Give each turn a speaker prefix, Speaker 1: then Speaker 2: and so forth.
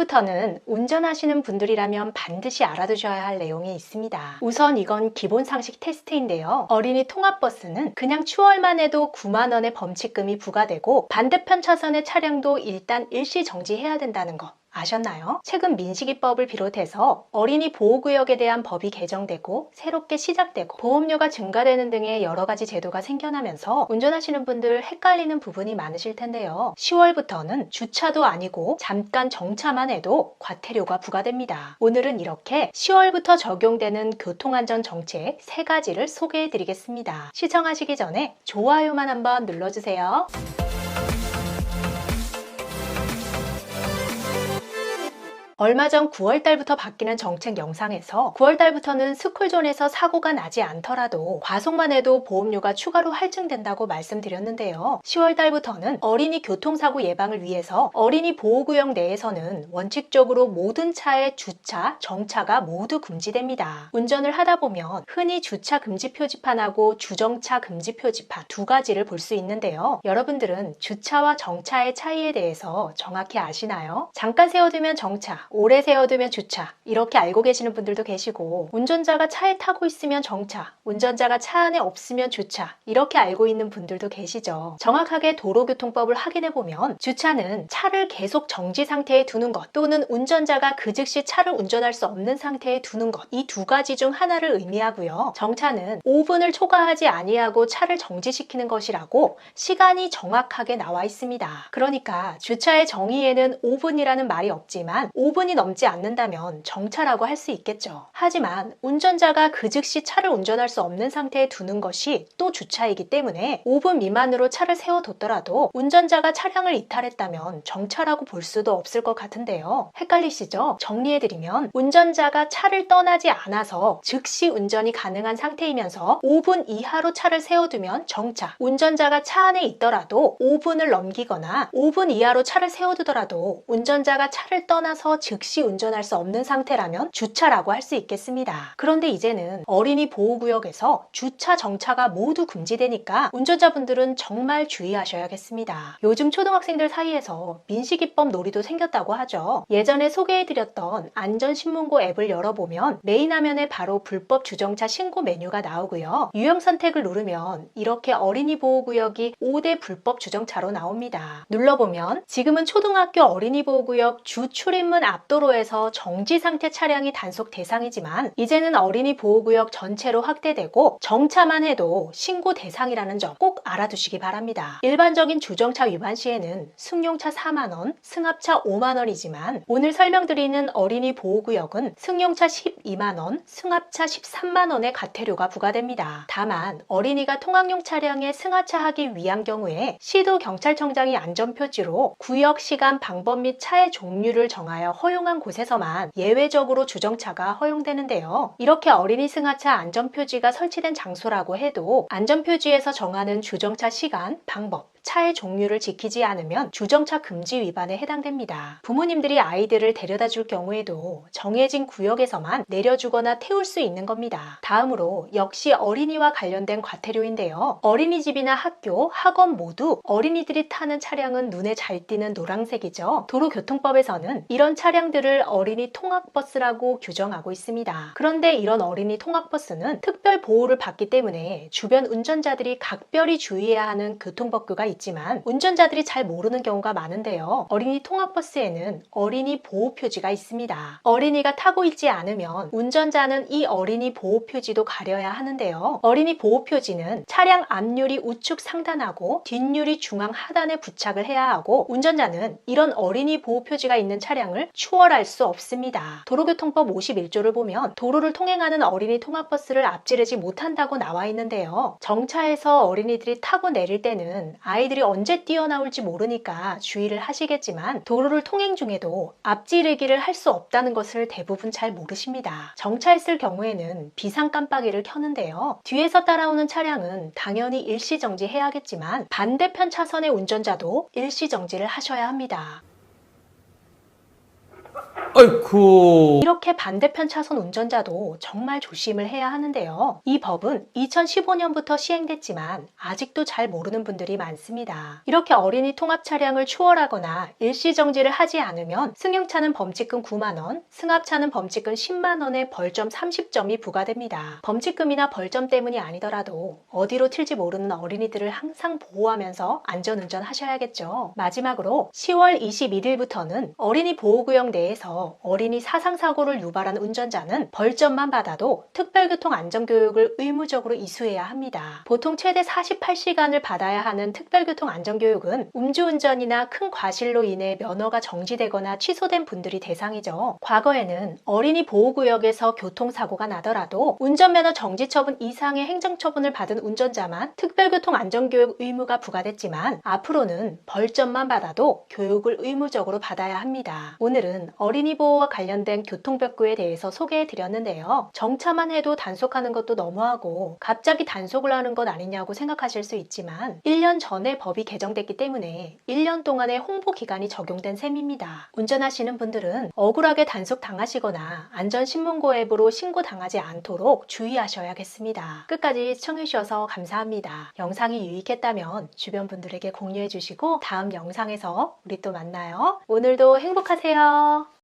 Speaker 1: 오늘부터는 운전하시는 분들이라면 반드시 알아두셔야 할 내용이 있습니다. 우선 이건 기본 상식 테스트인데요. 어린이 통합버스는 그냥 추월만 해도 9만 원의 범칙금이 부과되고 반대편 차선의 차량도 일단 일시 정지해야 된다는 거 아셨나요? 최근 민식이법을 비롯해서 어린이 보호구역에 대한 법이 개정되고 새롭게 시작되고 보험료가 증가되는 등의 여러 가지 제도가 생겨나면서 운전하시는 분들 헷갈리는 부분이 많으실 텐데요. 10월부터는 주차도 아니고 잠깐 정차만 해도 과태료가 부과됩니다. 오늘은 이렇게 10월부터 적용되는 교통안전 정책 3가지를 소개해 드리겠습니다. 시청하시기 전에 좋아요만 한번 눌러주세요. 얼마 전 9월달부터 바뀌는 정책 영상에서 9월달부터는 스쿨존에서 사고가 나지 않더라도 과속만 해도 보험료가 추가로 할증된다고 말씀드렸는데요. 10월달부터는 어린이 교통사고 예방을 위해서 어린이 보호구역 내에서는 원칙적으로 모든 차의 주차, 정차가 모두 금지됩니다. 운전을 하다 보면 흔히 주차 금지 표지판하고 주정차 금지 표지판 2가지를 볼 수 있는데요. 여러분들은 주차와 정차의 차이에 대해서 정확히 아시나요? 잠깐 세워두면 정차, 오래 세워두면 주차 이렇게 알고 계시는 분들도 계시고 운전자가 차에 타고 있으면 정차, 운전자가 차 안에 없으면 주차 이렇게 알고 있는 분들도 계시죠. 정확하게 도로교통법을 확인해보면 주차는 차를 계속 정지 상태에 두는 것 또는 운전자가 그 즉시 차를 운전할 수 없는 상태에 두는 것 이 2가지 중 하나를 의미하고요. 정차는 5분을 초과하지 아니하고 차를 정지시키는 것이라고 시간이 정확하게 나와 있습니다. 그러니까 주차의 정의에는 5분이라는 말이 없지만 5분이 넘지 않는다면 정차라고 할 수 있겠죠. 하지만 운전자가 그 즉시 차를 운전할 수 없는 상태에 두는 것이 또 주차이기 때문에 5분 미만으로 차를 세워뒀더라도 운전자가 차량을 이탈했다면 정차라고 볼 수도 없을 것 같은데요. 헷갈리시죠? 정리해드리면 운전자가 차를 떠나지 않아서 즉시 운전이 가능한 상태이면서 5분 이하로 차를 세워두면 정차, 운전자가 차 안에 있더라도 5분을 넘기거나 5분 이하로 차를 세워두더라도 운전자가 차를 떠나서 즉시 운전할 수 없는 상태라면 주차라고 할 수 있겠습니다. 그런데 이제는 어린이 보호구역에서 주차, 정차가 모두 금지되니까 운전자분들은 정말 주의하셔야겠습니다. 요즘 초등학생들 사이에서 민식이법 놀이도 생겼다고 하죠. 예전에 소개해드렸던 안전신문고 앱을 열어보면 메인 화면에 바로 불법 주정차 신고 메뉴가 나오고요. 유형 선택을 누르면 이렇게 어린이 보호구역이 5대 불법 주정차로 나옵니다. 눌러보면 지금은 초등학교 어린이 보호구역 주 출입문 앞도로에서 정지 상태 차량이 단속 대상이지만 이제는 어린이 보호구역 전체로 확대되고 정차만 해도 신고 대상이라는 점 꼭 알아두시기 바랍니다. 일반적인 주정차 위반 시에는 승용차 4만원, 승합차 5만원이지만 오늘 설명드리는 어린이 보호구역은 승용차 12만원, 승합차 13만원의 과태료가 부과됩니다. 다만 어린이가 통학용 차량에 승하차하기 위한 경우에 시도경찰청장이 안전표지로 구역, 시간, 방법 및 차의 종류를 정하여 허용한 곳에서만 예외적으로 주정차가 허용되는데요. 이렇게 어린이 승하차 안전표지가 설치된 장소라고 해도 안전표지에서 정하는 주정차 시간, 방법, 차의 종류를 지키지 않으면 주정차 금지 위반에 해당됩니다. 부모님들이 아이들을 데려다 줄 경우에도 정해진 구역에서만 내려주거나 태울 수 있는 겁니다. 다음으로 역시 어린이와 관련된 과태료인데요. 어린이집이나 학교, 학원 모두 어린이들이 타는 차량은 눈에 잘 띄는 노란색이죠. 도로교통법에서는 이런 차량들을 어린이 통학버스라고 규정하고 있습니다. 그런데 이런 어린이 통학버스는 특별 보호를 받기 때문에 주변 운전자들이 각별히 주의해야 하는 교통법규가 있지만 운전자들이 잘 모르는 경우가 많은데요. 어린이 통학버스에는 어린이 보호 표지가 있습니다. 어린이가 타고 있지 않으면 운전자는 이 어린이 보호 표지도 가려야 하는데요. 어린이 보호 표지는 차량 앞유리 우측 상단하고 뒷유리 중앙 하단에 부착을 해야 하고 운전자는 이런 어린이 보호 표지가 있는 차량을 추월할 수 없습니다. 도로교통법 51조를 보면 도로를 통행하는 어린이 통학버스를 앞지르지 못한다고 나와 있는데요. 정차해서 어린이들이 타고 내릴 때는 아이들이 언제 뛰어나올지 모르니까 주의를 하시겠지만 도로를 통행 중에도 앞지르기를 할 수 없다는 것을 대부분 잘 모르십니다. 정차했을 경우에는 비상 깜빡이를 켜는데요. 뒤에서 따라오는 차량은 당연히 일시정지 해야겠지만 반대편 차선의 운전자도 일시정지를 하셔야 합니다.
Speaker 2: 아이쿠.
Speaker 1: 이렇게 반대편 차선 운전자도 정말 조심을 해야 하는데요. 이 법은 2015년부터 시행됐지만 아직도 잘 모르는 분들이 많습니다. 이렇게 어린이 통합 차량을 추월하거나 일시정지를 하지 않으면 승용차는 범칙금 9만 원, 승합차는 범칙금 10만 원의 벌점 30점이 부과됩니다. 범칙금이나 벌점 때문이 아니더라도 어디로 튈지 모르는 어린이들을 항상 보호하면서 안전운전 하셔야겠죠. 마지막으로 10월 21일부터는 어린이 보호구역 내에서 어린이 사상사고를 유발한 운전자는 벌점만 받아도 특별교통안전교육을 의무적으로 이수해야 합니다. 보통 최대 48시간을 받아야 하는 특별교통안전교육은 음주운전이나 큰 과실로 인해 면허가 정지되거나 취소된 분들이 대상이죠. 과거에는 어린이 보호구역에서 교통사고가 나더라도 운전면허 정지처분 이상의 행정처분을 받은 운전자만 특별교통안전교육 의무가 부과됐지만 앞으로는 벌점만 받아도 교육을 의무적으로 받아야 합니다. 오늘은 어린이 보호와 관련된 교통법규에 대해서 소개해 드렸는데요. 정차만 해도 단속하는 것도 너무하고 갑자기 단속을 하는 것 아니냐고 생각하실 수 있지만 1년 전에 법이 개정됐기 때문에 1년 동안의 홍보 기간이 적용된 셈입니다. 운전하시는 분들은 억울하게 단속 당하시거나 안전신문고 앱으로 신고당하지 않도록 주의하셔야겠습니다. 끝까지 시청해 주셔서 감사합니다. 영상이 유익했다면 주변 분들에게 공유해 주시고 다음 영상에서 우리 또 만나요. 오늘도 행복하세요.